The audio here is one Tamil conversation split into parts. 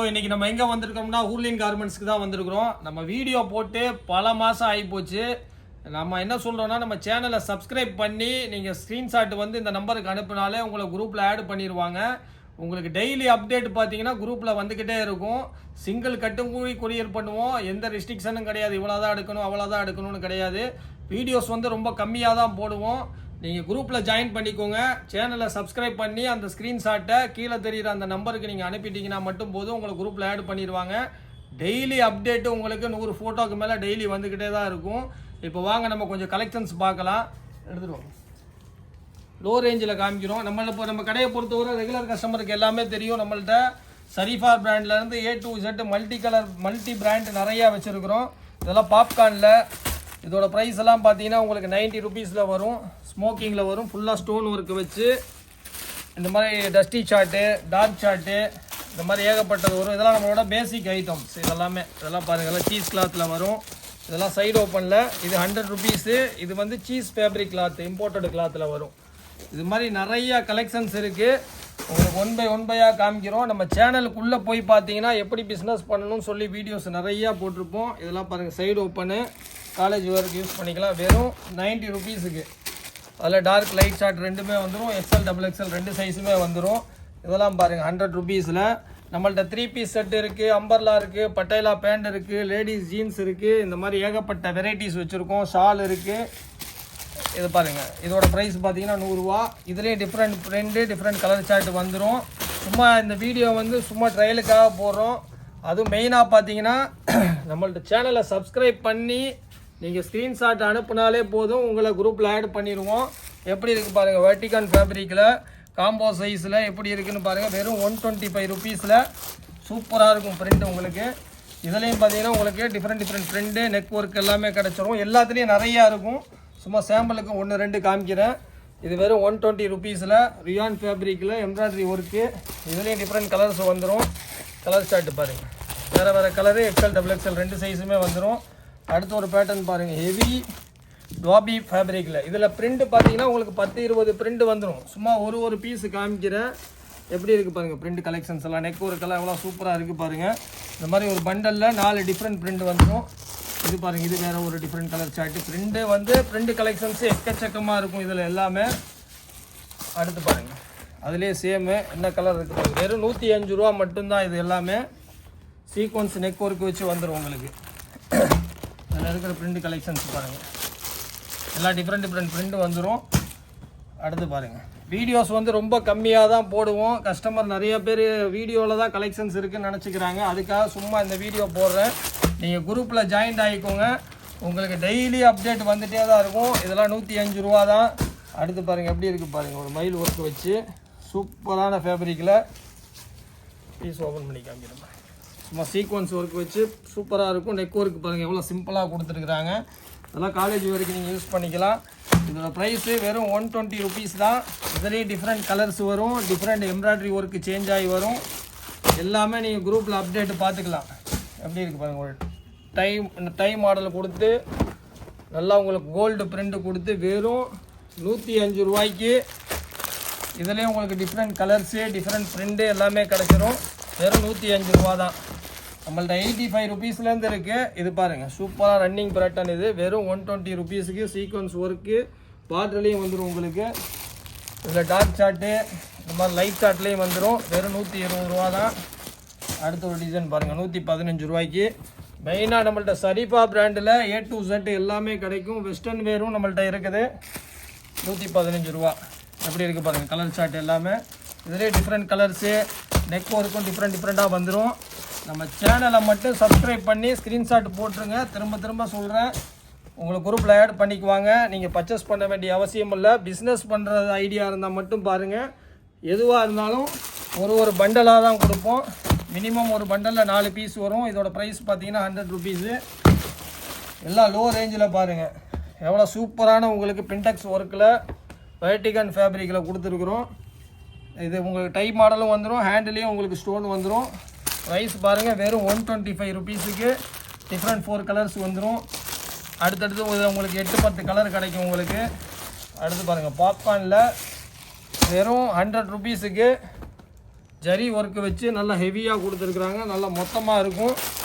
இன்னைக்கு நம்ம எங்கே வந்திருக்கோம்னா ஊர்லின் கார்மெண்ட்ஸ்க்கு தான் வந்திருக்கிறோம். நம்ம வீடியோ போட்டு பல மாதம் ஆகிப்போச்சு. நம்ம என்ன சொல்கிறோன்னா, நம்ம சேனலை சப்ஸ்கிரைப் பண்ணி நீங்கள் ஸ்க்ரீன்ஷாட் வந்து இந்த நம்பருக்கு அனுப்பினாலே உங்களை குரூப்பில் ஆட் பண்ணிடுவாங்க. உங்களுக்கு டெய்லி அப்டேட் பார்த்தீங்கன்னா குரூப்பில் வந்துக்கிட்டே இருக்கும். சிங்கிள் கட்டும் கூடி கொரியர் பண்ணுவோம். எந்த ரெஸ்ட்ரிக்ஷனும் கிடையாது. இவ்வளோதான் எடுக்கணும் அவ்வளோதான் எடுக்கணும்னு கிடையாது. வீடியோஸ் வந்து ரொம்ப கம்மியாக தான் போடுவோம். நீங்கள் குரூப்பில் ஜாயின் பண்ணிக்கோங்க. சேனலை சப்ஸ்கிரைப் பண்ணி அந்த ஸ்க்ரீன்ஷாட்டை கீழே தெரிகிற அந்த நம்பருக்கு நீங்கள் அனுப்பிட்டீங்கன்னா மட்டும் போதும், உங்களை குரூப்பில் ஆட் பண்ணிடுவாங்க. டெய்லி அப்டேட்டு உங்களுக்கு 100 ஃபோட்டோக்கு மேலே டெய்லி வந்துக்கிட்டே தான் இருக்கும். இப்போ வாங்க நம்ம கொஞ்சம் கலெக்ஷன்ஸ் பார்க்கலாம். எடுத்துருவோம். லோ ரேஞ்சில் காமிக்கிறோம். நம்ம கடையை பொறுத்தவரை ரெகுலர் கஸ்டமருக்கு எல்லாமே தெரியும். நம்மள்ட்ட ஷரீஃபா பிராண்ட்லேருந்து A to Z multi brand நிறையா வச்சுருக்குறோம். இதெல்லாம் பாப்கார்னில். இதோட ப்ரைஸ் எல்லாம் பார்த்தீங்கன்னா உங்களுக்கு 90 ருபீஸில் வரும். ஸ்மோக்கிங்கில் வரும். ஃபுல்லாக ஸ்டோன் ஒர்க்கு வச்சு இந்த மாதிரி டஸ்டி சார்ட்டு, டார்க் சார்ட்டு, இந்த மாதிரி ஏகப்பட்டது வரும். இதெல்லாம் நம்மளோட பேசிக் ஐட்டம்ஸ். இதெல்லாம் பாருங்கள். இதெல்லாம் சீஸ் கிளாத்தில் வரும். இதெல்லாம் சைடு ஓப்பனில். இது 100 ருபீஸு. இது வந்து சீஸ் ஃபேப்ரிக் கிளாத், இம்போர்ட்டட் கிளாத்தில் வரும். இது மாதிரி நிறைய கலெக்ஷன்ஸ் இருக்குது. உங்களுக்கு ஒன் பையாக காமிக்கிறோம். நம்ம சேனலுக்குள்ளே போய் பார்த்தீங்கன்னா எப்படி பிஸ்னஸ் பண்ணணும்னு சொல்லி வீடியோஸ் நிறையா போட்டிருப்போம். இதெல்லாம் பாருங்கள். Side open, college work use பண்ணிக்கலாம். வெறும் 90 ருபீஸுக்கு. அதில் டார்க் லைட் ஷார்ட் ரெண்டுமே வந்துடும். XL XXL ரெண்டு சைஸுமே வந்துடும். இதெல்லாம் பாருங்கள் 100 ருபீஸில். நம்மள்ட்ட 3 பீஸ் செட் இருக்குது, அம்பர்லா இருக்குது, பட்டேலா பேண்ட் இருக்குது, லேடிஸ் ஜீன்ஸ் இருக்குது. இந்த மாதிரி ஏகப்பட்ட வெரைட்டிஸ் வச்சுருக்கோம். ஷால் இருக்குது. இது பாருங்கள். இதோட ப்ரைஸ் பார்த்தீங்கன்னா 100 ரூபா. இதுலேயும் different print, different colour chart வந்துடும். சும்மா இந்த வீடியோ வந்து சும்மா ட்ரையலுக்காக போடுறோம். அதுவும் மெயினாக பார்த்தீங்கன்னா நம்மள்ட்ட சேனலை சப்ஸ்கிரைப் பண்ணி நீங்கள் ஸ்க்ரீன்ஷாட் அனுப்புனாலே போதும், உங்களை குரூப்பில் ஆட் பண்ணிடுவோம். எப்படி இருக்குது பாருங்கள். வெர்டிகான் ஃபேப்ரிக்கில் காம்போ சைஸில் எப்படி இருக்குதுன்னு பாருங்கள். வெறும் 125 ருபீஸில் சூப்பராக இருக்கும் பிரிண்ட் உங்களுக்கு. இதுலேயும் பார்த்தீங்கன்னா உங்களுக்கு டிஃப்ரெண்ட் பிரிண்டு, நெக் ஒர்க் எல்லாமே கிடச்சிரும். எல்லாத்துலேயும் நிறையா இருக்கும். சும்மா சாம்பிளுக்கு 1-2 காமிக்கிறேன். இது வெறும் 120 ருபீஸில் ரியான் ஃபேப்ரிக்கில் எம்ப்ராய்டரி ஒர்க்கு. இதுலேயும் டிஃப்ரெண்ட் கலர்ஸ் வந்துடும். கலர் சார்ட்டு பாருங்கள். வேறு கலரு XL XXL ரெண்டு சைஸுமே வந்துடும். அடுத்து ஒரு பேட்டர்ன் பாருங்கள். ஹெவி டாபி ஃபேப்ரிக்கில். இதில் பிரிண்ட் பார்த்தீங்கன்னா உங்களுக்கு 10-20 பிரிண்ட் வந்துடும். சும்மா ஒரு பீஸு காமிக்கிறேன். எப்படி இருக்குது பாருங்கள். பிரிண்ட் கலெக்ஷன்ஸ் எல்லாம் நெக் ஒர்க்கெல்லாம் எவ்வளோ சூப்பராக இருக்குது பாருங்கள். இந்த மாதிரி ஒரு பண்டலில் 4 டிஃப்ரெண்ட் பிரிண்ட் வந்துடும். இது பாருங்கள். இது வேறு ஒரு டிஃப்ரெண்ட் கலர் சார்ட்டு. பிரிண்டு வந்து பிரிண்ட் கலெக்ஷன்ஸு எக்கச்சக்கமாக இருக்கும் இதில் எல்லாமே. அடுத்து பாருங்கள். அதுலேயே சேமு என்ன கலர் இருக்குது பாருங்கள். வெறும் 105 ரூபா மட்டும்தான். இது எல்லாமே சீக்வன்ஸ் நெக் ஒர்க் வச்சு வந்துடும் உங்களுக்கு. அதில் இருக்கிற பிரிண்ட் கலெக்ஷன்ஸ் பாருங்கள். எல்லாம் டிஃப்ரெண்ட் பிரிண்ட் வந்துடும். அடுத்து பாருங்கள். வீடியோஸ் வந்து ரொம்ப கம்மியாக தான் போடுவோம். கஸ்டமர் நிறைய பேர் வீடியோவில் தான் கலெக்ஷன்ஸ் இருக்குதுன்னு நினச்சிக்கிறாங்க. அதுக்காக சும்மா இந்த வீடியோ போடுறேன். நீங்கள் குரூப்பில் ஜாயின் ஆகிக்கோங்க. உங்களுக்கு டெய்லி அப்டேட் வந்துகிட்டே தான் இருக்கும். இதெல்லாம் 105 ரூபா தான். அடுத்து பாருங்கள். எப்படி இருக்குது பாருங்கள். ஒரு மயில் ஒர்க் வச்சு சூப்பரான ஃபேப்ரிக்கில் பீஸ் ஓப்பன் பண்ணி காமிக்கிறேன். சும்மா சீக்வன்ஸ் ஒர்க் வச்சு சூப்பராக இருக்கும். நெக் ஒர்க் பாருங்கள் எவ்வளோ சிம்பிளாக கொடுத்துருக்குறாங்க. இதெல்லாம் காலேஜ் வரைக்கும் நீங்கள் யூஸ் பண்ணிக்கலாம். இதோட ப்ரைஸு வெறும் 120 ருபீஸ் தான். இதுலேயே டிஃப்ரெண்ட் கலர்ஸ் வரும். டிஃப்ரெண்ட் எம்ப்ராய்டரி ஒர்க்கு சேஞ்ச் ஆகி வரும். எல்லாமே நீங்கள் குரூப்பில் அப்டேட்டு பார்த்துக்கலாம். எப்படி இருக்குது பாருங்கள். ஒரு டை மாடல் கொடுத்து நல்லா உங்களுக்கு கோல்டு பிரிண்ட் கொடுத்து வெறும் 105 ரூபாய்க்கு. இதுலேயும் உங்களுக்கு டிஃப்ரெண்ட் கலர்ஸு, டிஃப்ரெண்ட் பிரிண்டு எல்லாமே கிடச்சிரும். வெறும் 105 ரூபா தான். நம்மள்ட்ட 85 ருபீஸ்லேருந்து இருக்குது. இது பாருங்கள். சூப்பராக ரன்னிங் பேட்டர்ன். இது வெறும் 120 ருபீஸுக்கு சீக்வன்ஸ் ஒர்க்கு பார்டர்லேயும் வந்துடும் உங்களுக்கு. இதில் டார்க் சார்ட்டு, இந்த மாதிரி லைட் சார்ட்லேயும் வந்துடும். வெறும் 120 ரூபா தான். அடுத்த ஒரு டிசைன் பாருங்கள். 115 ரூபாய்க்கு. மெயினாக நம்மள்ட்ட ஷரீஃபா பிராண்டில் A to Z எல்லாமே கிடைக்கும். வெஸ்டர்ன் வேரும் நம்மள்ட்ட இருக்குது. 115 ரூபா. எப்படி இருக்குது பாருங்கள். கலர் சார்ட் எல்லாமே. இதிலே டிஃப்ரெண்ட் கலர்ஸு, நெக் ஒர்க்கும் டிஃப்ரெண்ட்டாக வந்துடும். நம்ம சேனலை மட்டும் சப்ஸ்கிரைப் பண்ணி ஸ்க்ரீன்ஷாட் போட்டுருங்க. திரும்ப சொல்கிறேன். உங்களை குரூப்பில் ஆட் பண்ணிக்குவாங்க. நீங்கள் பர்ச்சேஸ் பண்ண வேண்டிய அவசியம் இல்லை. பிஸ்னஸ் பண்ணுறது ஐடியா இருந்தால் மட்டும் பாருங்கள். எதுவாக இருந்தாலும் ஒரு பண்டலாக தான் கொடுப்போம். மினிமம் ஒரு பண்டலில் 4 பீஸ் வரும். இதோட ப்ரைஸ் பார்த்தீங்கன்னா 100 ருபீஸு. எல்லாம் லோ ரேஞ்சில் பாருங்கள். எவ்வளோ சூப்பரான உங்களுக்கு பின்டெக்ஸ் ஒர்க்கில் வெர்டிகான் ஃபேப்ரிக்கில் கொடுத்துருக்குறோம். இது உங்களுக்கு டை மாடலும் வந்துடும். ஹேண்டிலையும் உங்களுக்கு ஸ்டோன் வந்துடும். ப்ரைஸ் பாருங்கள். வெறும் 125 ருபீஸுக்கு டிஃப்ரெண்ட் 4 கலர்ஸ் வந்துடும். அடுத்தடுத்து உங்களுக்கு 8-10 கலர் கிடைக்கும் உங்களுக்கு. அடுத்து பாருங்கள். பாப்கார்னில் வெறும் 100 ருபீஸுக்கு ஜரி ஒர்க்கு வச்சு நல்லா ஹெவியாக கொடுத்துருக்குறாங்க. நல்லா மொத்தமாக இருக்கும்.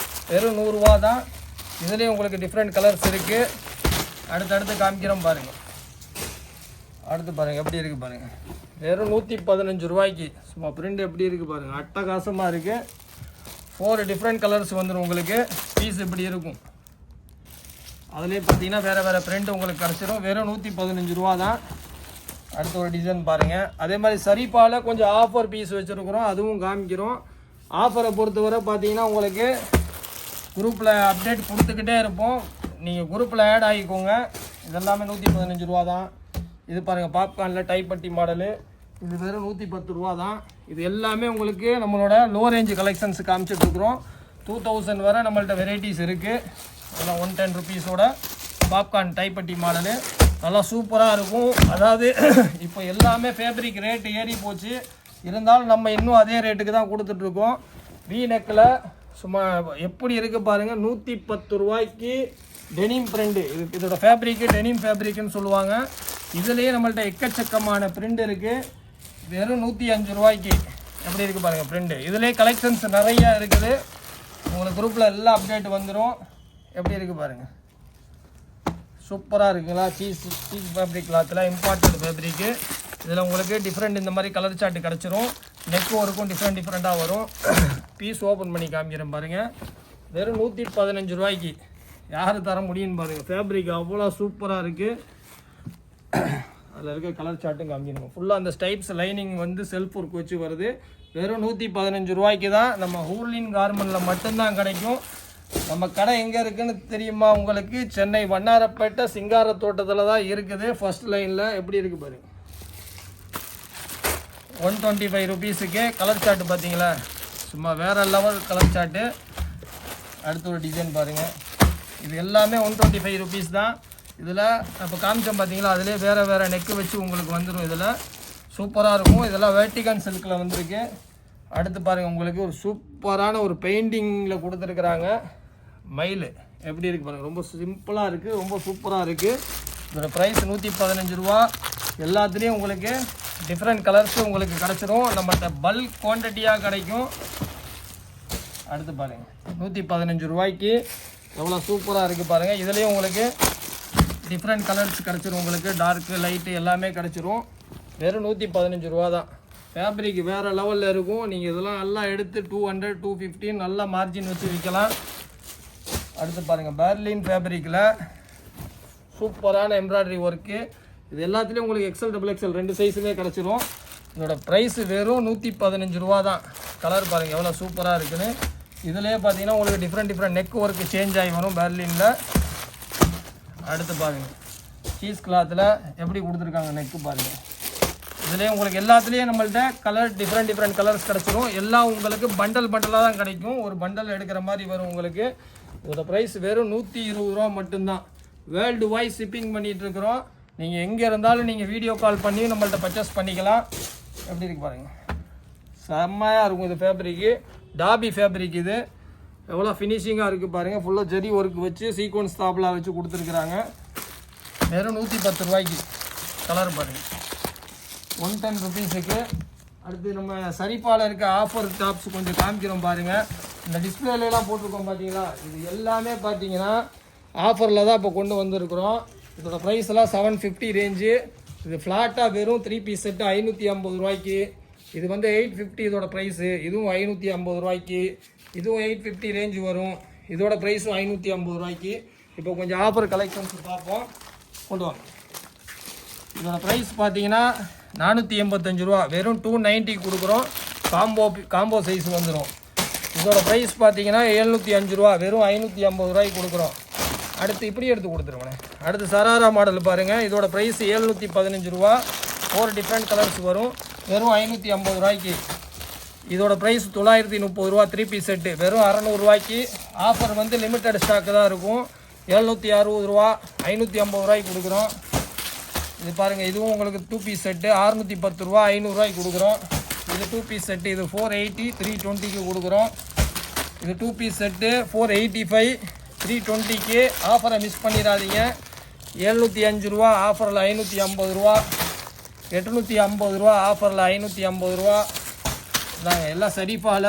வெறும் 100 ரூபா தான். இதுலேயும் உங்களுக்கு டிஃப்ரெண்ட் கலர்ஸ் இருக்குது. அடுத்தடுத்து காமிக்கிறோம் பாருங்கள். அடுத்து பாருங்கள் எப்படி இருக்குது பாருங்கள். வெறும் 115 ரூபாய்க்கு சும்மா பிரிண்ட் எப்படி இருக்குது பாருங்கள். அட்டகாசமாக இருக்குது. 4 டிஃப்ரெண்ட் கலர்ஸ் வந்துடும் உங்களுக்கு. பீஸ் இப்படி இருக்கும். அதுலேயே பார்த்தீங்கன்னா வேறு பிரிண்ட் உங்களுக்கு கிடச்சிரும். வெறும் 115 ரூபா தான். அடுத்த ஒரு டிசைன் பாருங்கள். அதே மாதிரி சரிப்பால் கொஞ்சம் ஆஃபர் பீஸ் வச்சுருக்குறோம், அதுவும் காமிக்கிறோம். ஆஃபரை பொறுத்தவரை பார்த்தீங்கன்னா உங்களுக்கு குரூப்பில் அப்டேட் கொடுத்துக்கிட்டே இருப்போம். நீங்கள் குரூப்பில் ஆட் ஆகிக்கோங்க. இதெல்லாமே 115 ரூபா தான். இது பாருங்கள் பாப்கார்னில் டைப்பட்டி மாடலு. இது வெறும் 110 ரூபா தான். இது எல்லாமே உங்களுக்கு நம்மளோட லோ ரேஞ்சு கலெக்ஷன்ஸ் காமிச்சிட்ருக்குறோம். 2000 வரை நம்மள்ட்ட வெரைட்டிஸ் இருக்குது. அதெல்லாம் 110 ருபீஸோட பாப்கார்ன் டைப்பட்டி மாடலு நல்லா சூப்பராக இருக்கும். அதாவது இப்போ எல்லாமே ஃபேப்ரிக் ரேட்டு ஏறி போச்சு. இருந்தாலும் நம்ம இன்னும் அதே ரேட்டுக்கு தான் கொடுத்துட்ருக்கோம். வி நெக்கில் சும்மா எப்படி இருக்குது பாருங்கள். 110 ரூபாய்க்கு டெனிம் பிரிண்டு. இதோட ஃபேப்ரிக்கு டெனிம் ஃபேப்ரிக்குன்னு சொல்லுவாங்க. இதுலேயே நம்மள்ட்ட எக்கச்சக்கமான பிரிண்ட் இருக்குது. வெறும் 105 ரூபாய்க்கு எப்படி இருக்குது பாருங்கள் பிரிண்டு. இதுலேயே கலெக்ஷன்ஸ் நிறையா இருக்குது. உங்களுக்கு குரூப்பில் எல்லா அப்டேட் வந்துடும். எப்படி இருக்குது பாருங்கள். சூப்பராக இருக்குங்களா. சீஸ் ஃபேப்ரிக் கிளாத்தில் இம்பார்ட்டட் ஃபேப்ரிக்கு. இதில் உங்களுக்கு டிஃப்ரெண்ட் இந்த மாதிரி கலர் சார்ட்டு கிடச்சிரும். நெக் ஒர்க்கும் டிஃப்ரெண்ட்டாக வரும். பீஸ் ஓப்பன் பண்ணி காமிக்கிறேன் பாருங்கள். வெறும் 115 ரூபாய்க்கு யார் தர முடியும்னு பாருங்கள். ஃபேப்ரிக் அவ்வளோ சூப்பராக இருக்குது. அதில் இருக்க கலர் சார்ட்டும் காமிக்கணும். ஃபுல்லாக அந்த ஸ்டைப்ஸ் லைனிங் வந்து செல்ஃப் ஒர்க் வச்சு வருது. வெறும் 115 ரூபாய்க்கு தான் நம்ம ஹூர்லின் கார்மெண்ட்டில் மட்டும்தான் கிடைக்கும். நம்ம கடை எங்கே இருக்குதுன்னு தெரியுமா உங்களுக்கு? சென்னை வண்ணாரப்பேட்டை சிங்கார தோட்டத்தில் தான் இருக்குது. ஃபர்ஸ்ட் லைனில் எப்படி இருக்குது பாருங்கள். 125 ருபீஸுக்கு கலர் சார்ட்டு பார்த்தீங்களா, சும்மா வேறு லெவல் கலர் சார்ட்டு. அடுத்த ஒரு டிசைன் பாருங்கள். இது எல்லாமே 125 ருபீஸ் தான். இதில் இப்போ காமிச்சோம் பார்த்தீங்களா, அதிலே வேறு நெக்கு வச்சு உங்களுக்கு வந்துடும். இதில் சூப்பராக இருக்கும். இதெல்லாம் வேர்டிகன் சில்கில் வந்திருக்கு. அடுத்து பாருங்கள் உங்களுக்கு ஒரு சூப்பரான ஒரு பெயிண்டிங்கில் கொடுத்துருக்குறாங்க. மயில் எப்படி இருக்குது பாருங்கள். ரொம்ப சிம்பிளாக இருக்குது, ரொம்ப சூப்பராக இருக்குது. இதோட ப்ரைஸ் 115 ரூபா. எல்லாத்துலேயும் உங்களுக்கு டிஃப்ரெண்ட் கலர்ஸு உங்களுக்கு கிடச்சிரும். நம்மகிட்ட பல்க் குவான்டிட்டியாக கிடைக்கும். அடுத்து பாருங்கள் 115 ரூபாய்க்கு எவ்வளோ சூப்பராக இருக்குது பாருங்கள். இதுலேயும் உங்களுக்கு டிஃப்ரெண்ட் கலர்ஸ் கிடச்சிரும். உங்களுக்கு டார்க்கு லைட்டு எல்லாமே கிடச்சிரும். வெறும் 115 ரூபா தான். ஃபேப்ரிக் வேறு லெவலில் இருக்கும். நீங்கள் இதெல்லாம் எல்லாம் எடுத்து 200 250 நல்லா மார்ஜின் வச்சு விற்கலாம். அடுத்து பாருங்கள் பெர்லின் ஃபேப்ரிக்கில் சூப்பரான எம்ப்ராய்டரி ஒர்க்கு. இது எல்லாத்துலேயும் உங்களுக்கு XL XXL 2 சைஸுமே கிடச்சிரும். இதோட ப்ரைஸ் வெறும் 115 ரூபா தான். கலர் பாருங்கள் எவ்வளோ சூப்பராக இருக்குன்னு. இதிலே பார்த்தீங்கன்னா உங்களுக்கு டிஃப்ரெண்ட் நெக் ஒர்க்கு சேஞ்ச் ஆகி வரும் பெர்லினில். அடுத்து பாருங்கள் சீஸ் கிளாத்தில் எப்படி கொடுத்துருக்காங்க நெக்கு பாருங்கள். இதுலேயே உங்களுக்கு எல்லாத்துலேயும் நம்மள்ட்ட கலர் டிஃப்ரெண்ட் கலர்ஸ் கிடச்சிரும். எல்லாம் உங்களுக்கு பண்டலாக தான் கிடைக்கும். ஒரு பண்டல் எடுக்கிற மாதிரி வரும் உங்களுக்கு. இதோட ப்ரைஸ் வெறும் 120 ரூபா மட்டும்தான். வேர்ல்டு வைஸ் ஷிப்பிங் பண்ணிகிட்ருக்குறோம். நீங்கள் எங்கே இருந்தாலும் நீங்கள் வீடியோ கால் பண்ணி நம்மள்ட்ட பர்ச்சேஸ் பண்ணிக்கலாம். எப்படி இருக்குது பாருங்கள். செம்மையாக இருக்கும் இது ஃபேப்ரிக்கு. டாபி ஃபேப்ரிக் இது. எவ்வளோ ஃபினிஷிங்காக இருக்குது பாருங்கள். ஃபுல்லாக ஜெரி ஒர்க் வச்சு சீக்வன்ஸ் தாப்லாம் வச்சு கொடுத்துருக்குறாங்க. வெறும் 110 ரூபாய்க்கு. கலர் பாருங்கள் 110 ருபீஸுக்கு. அடுத்து நம்ம சரிப்பால் இருக்க ஆஃபர் டாப்ஸ் கொஞ்சம் காமிக்கிறோம் பாருங்கள். இந்த டிஸ்பிளேலாம் போட்டிருக்கோம் பார்த்தீங்களா, இது எல்லாமே பார்த்தீங்கன்னா ஆஃபரில் தான் இப்போ கொண்டு வந்திருக்கிறோம். இதோட ப்ரைஸ் எல்லாம் 750 ரேஞ்சு. இது ஃப்ளாட்டாக வெறும் 3 பீஸ் செட்டு 550 ரூபாய்க்கு. இது வந்து 850 இதோட ப்ரைஸு. இதுவும் 550 ரூபாய்க்கு. இதுவும் 850 ரேஞ்சு வரும். இதோட ப்ரைஸும் 550 ரூபாய்க்கு. இப்போ கொஞ்சம் ஆஃபர் கலெக்ஷன்ஸ் பார்ப்போம். கொண்டு வாங்க. இதோட ப்ரைஸ் பார்த்தீங்கன்னா 485 ரூபா. வெறும் 290 கொடுக்குறோம். காம்போ சைஸ் வந்துடும். இதோட ப்ரைஸ் பார்த்தீங்கன்னா 705 ரூபா. வெறும் 550 ரூபாய்க்கு கொடுக்குறோம். அடுத்து இப்படி எடுத்து கொடுத்துருவோண்ணே. அடுத்து சராரா மாடல் பாருங்கள். இதோட ப்ரைஸ் 715 ரூபா. 4 டிஃப்ரெண்ட் கலர்ஸ் வரும். வெறும் 550 ரூபாய்க்கு. இதோட ப்ரைஸ் 930 ரூபா. 3 பீஸ் செட்டு வெறும் 600 ரூபாய்க்கு. ஆஃபர் வந்து லிமிட்டட் ஸ்டாக்கு தான் இருக்கும். 760 ரூபா 550 ரூபாய்க்கு கொடுக்குறோம். இது பாருங்கள். இதுவும் உங்களுக்கு 2 பீஸ் செட்டு 610 ரூபா 500 ரூபாய்க்கு கொடுக்குறோம். இது 2 பீஸ் செட்டு. இது 480 320க்கு கொடுக்குறோம். இது 2 பீஸ் செட்டு 485 320க்கு. ஆஃபரை மிஸ் பண்ணிடாதீங்க. 705 ரூபா ஆஃபரில் 550 ரூபா. 850 ரூபா ஆஃபரில் 550 ரூபா. இந்தாங்க எல்லாம் சரிஃபால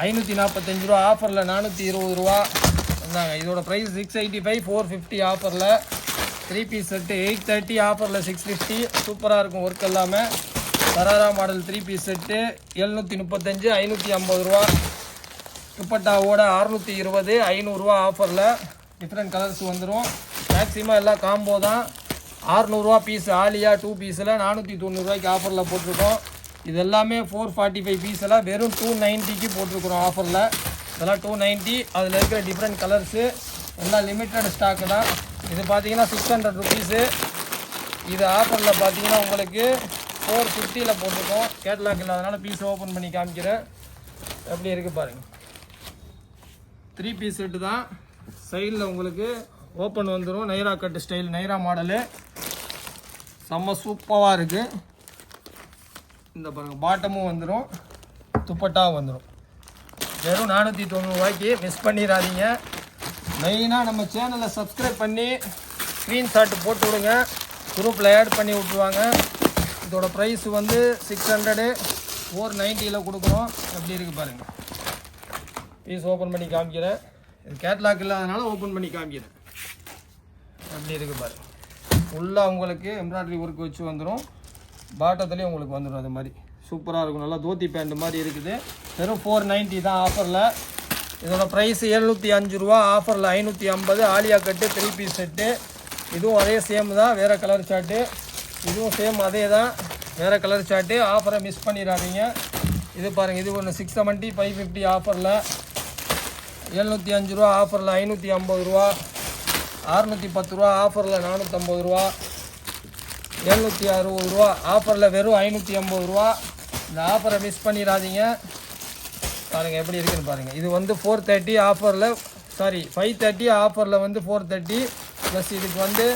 545 ரூபா, ஆஃபரில் 420 ரூபா. இந்தாங்க இதோட ப்ரைஸ் 685, 450 ஆஃபரில். 3 பீஸ் செட்டு 830, ஆஃபரில் 650. சூப்பராக இருக்கும் ஒர்க் எல்லாமே. சராரா மாடல் 3 பீஸ் செட்டு 735, 550 ரூபா. துப்பட்டாவோட 620, 500 ரூபா ஆஃபரில். டிஃப்ரெண்ட் கலர்ஸ் வந்துடும். மேக்ஸிமம் எல்லாம் காம்போ தான். 600 ரூபா பீஸ் ஆலியா 2 பீஸில் 490 ரூபாய்க்கு ஆஃபரில் போட்டிருக்கோம். இது எல்லாமே 445 பீஸ் எல்லாம் வெறும் 290க்கு போட்டிருக்கிறோம் ஆஃபரில். இதெல்லாம் 290. அதில் இருக்கிற டிஃப்ரெண்ட் கலர்ஸு எல்லாம் லிமிட்டட் ஸ்டாக்கு தான். இது பார்த்தீங்கன்னா 600 ருபீஸு. இது ஆஃபரில் பார்த்தீங்கன்னா உங்களுக்கு 450ல் போட்டிருக்கோம். கேட்லாக் இல்லாதனால பீஸ் ஓப்பன் பண்ணி காமிக்கிறேன். எப்படி இருக்குது பாருங்கள். 3 பீஸ் செட்டு தான். சைடில் உங்களுக்கு ஓப்பன் வந்துடும். நைரா கட்டு ஸ்டைல், நைரா மாடலு செம்ம சூப்பராக இருக்குது. இந்த பாருங்கள் பாட்டமும் வந்துடும், துப்பட்டாவும் வந்துடும். வெறும் 490 ரூபாய்க்கு. மிஸ் பண்ணிடாதீங்க. மெயினாக நம்ம சேனலை சப்ஸ்கிரைப் பண்ணி ஸ்க்ரீன்ஷாட் போட்டு விடுங்க. குரூப்பில் ஆட் பண்ணி விட்ருவாங்க. இதோட ப்ரைஸ் வந்து 600, 490ல் கொடுக்குறோம். எப்படி இருக்குது பாருங்கள். பீஸ் ஓப்பன் பண்ணி காமிக்கிறேன். இது கேட்லாக் இல்லாதனால ஓப்பன் பண்ணி காமிக்கிறேன். எப்படி இருக்குது பாருங்கள். ஃபுல்லாக உங்களுக்கு எம்ப்ராய்டரி ஒர்க் வச்சு வந்துடும். பாட்டத்துலேயும் உங்களுக்கு வந்துடும். அது மாதிரி சூப்பராக இருக்கும். நல்லா தோத்தி பேண்ட் மாதிரி இருக்குது. வெறும் 490 தான் ஆஃபரில். இதோட ப்ரைஸ் 705 ரூபா, ஆஃபரில் 550. ஆலியா கட்டு 3 பீஸ் செட்டு. இதுவும் அதே சேம் தான், வேறு கலர் சார்ட்டு. இதுவும் சேம் அதே தான், வேறு கலர் சார்ட்டு. ஆஃபரை மிஸ் பண்ணிடாதீங்க. இது பாருங்கள். இது ஒன்று 670, 550 ஆஃபரில். 705 ரூபா, ஆஃபரில் 550 ரூபா. 610 ரூபா, ஆஃபரில் 450 ரூபா. 760 ரூபா, ஆஃபரில் வெறும் 580 ரூபா. இந்த ஆஃபரை மிஸ் பண்ணிடாதீங்க. பாருங்கள் எப்படி இருக்குன்னு பாருங்கள். இது வந்து 430 ஆஃபரில், சாரி 530 ஆஃபரில் வந்து 430 ப்ளஸ் இதுக்கு வந்து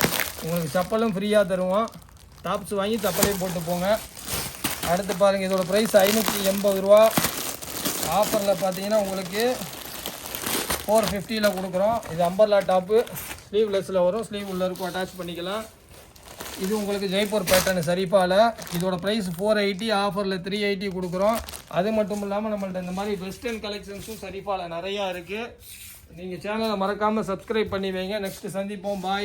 உங்களுக்கு சப்பலும் ஃப்ரீயாக தருவோம். டாப்ஸ் வாங்கி சப்பலையும் போட்டு போங்க. அடுத்து பாருங்கள். இதோட ப்ரைஸ் 580 ரூபா. ஆஃபரில் பார்த்தீங்கன்னா உங்களுக்கு 450ல் கொடுக்குறோம். இது அம்பர்லா டாப்பு, ஸ்லீவ்லெஸ்ஸில் வரும். ஸ்லீவ் உள்ள இருக்கும், அட்டாச் பண்ணிக்கலாம். இது உங்களுக்கு ஜெய்ப்பூர் பேட்டர்னு சரிப்பால். இதோட ப்ரைஸ் 480, ஆஃபரில் 380 கொடுக்குறோம். அது மட்டும் இல்லாமல் நம்மள்ட்ட இந்த மாதிரி வெஸ்டர்ன் கலெக்ஷன்ஸும் சரிப்பால் நிறையா இருக்குது. நீங்கள் சேனலை மறக்காமல் சப்ஸ்கிரைப் பண்ணி வைங்க. நெக்ஸ்ட்டு சந்திப்போம். பாய்.